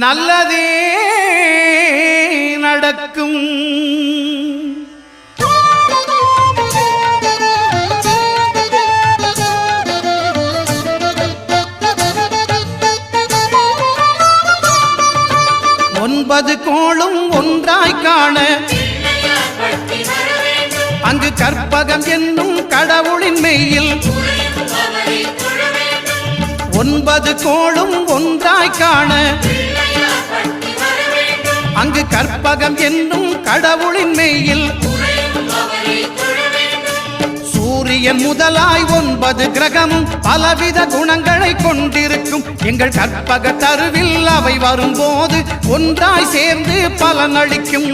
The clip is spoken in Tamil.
நல்லதே நடக்கும். ஒன்பது கோளும் ஒன்றாய் காண அங்கு கற்பகம் என்னும் கடவுளின் மெய்யில் ஒன்பது கோளும் ஒன்றாய் காண அங்கு கற்பகம் என்னும் கடவுளின் மெய்யில் சூரியன் முதலாய் 9 கிரகமும் பலவித குணங்களை கொண்டிருக்கும். எங்கள் கற்பக தருவில் அவை வரும்போது ஒன்றாய் சேர்ந்து பலனளிக்கும்.